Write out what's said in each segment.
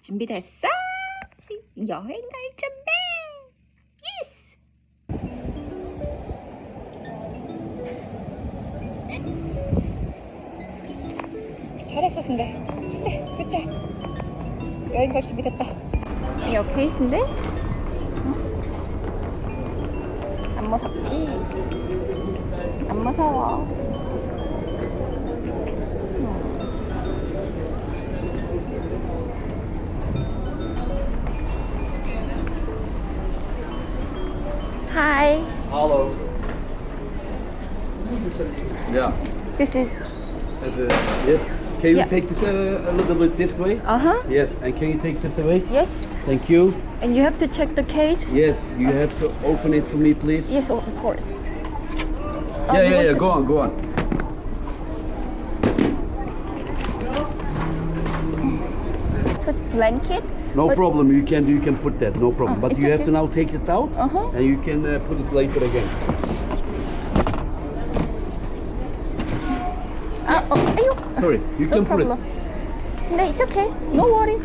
준비됐어? 여행 갈 준비! 예스! 잘했어, 순대. 순대, 그쵸? 여행 갈 준비 됐다. 이거 케이스인데? 응? 안 무섭지? 안 무서워. Hi. Hello. Yeah. This is. Yes. Can you Yeah. take this a little bit this way? Uh-huh. Yes. And can you take this away? Yes. Thank you. And you have to check the cage. Yes. You have to open it for me, please. Yes, of course. Yeah. Go on. Go on. Put blanket. No But- problem. You can put that. No problem. Oh, But it's you have okay. to now take it out, Uh-huh. and you can put it later again. 아유. Sorry. You No can put problem. it. 근데 it's okay. No worry.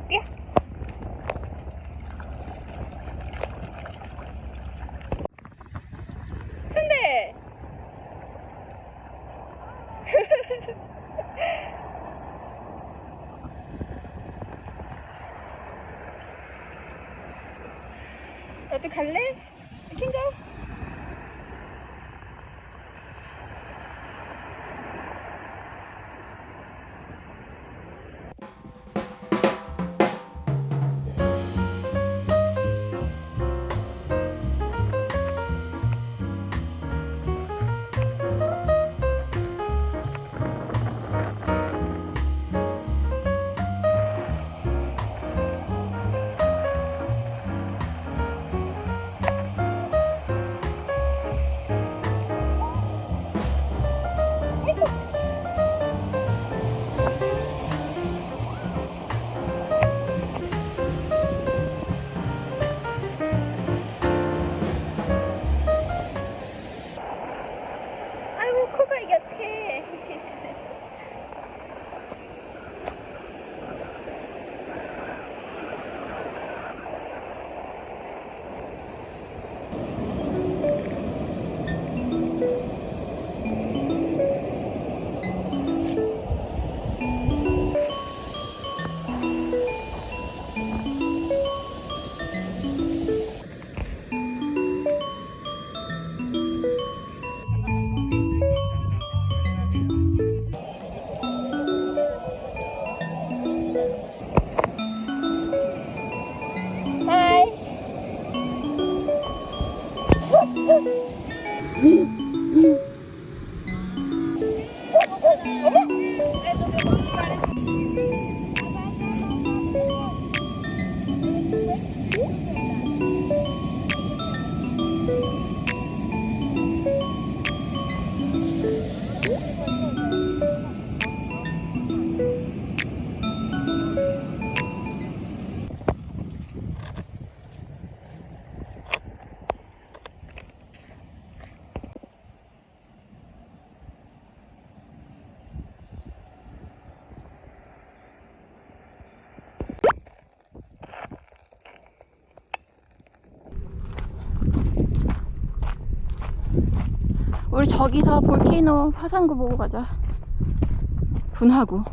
뛰어. 근데 너도 갈래? You can go. 우리 저기서 볼케이노 화산구 보고 가자. 분화구.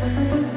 Thank you.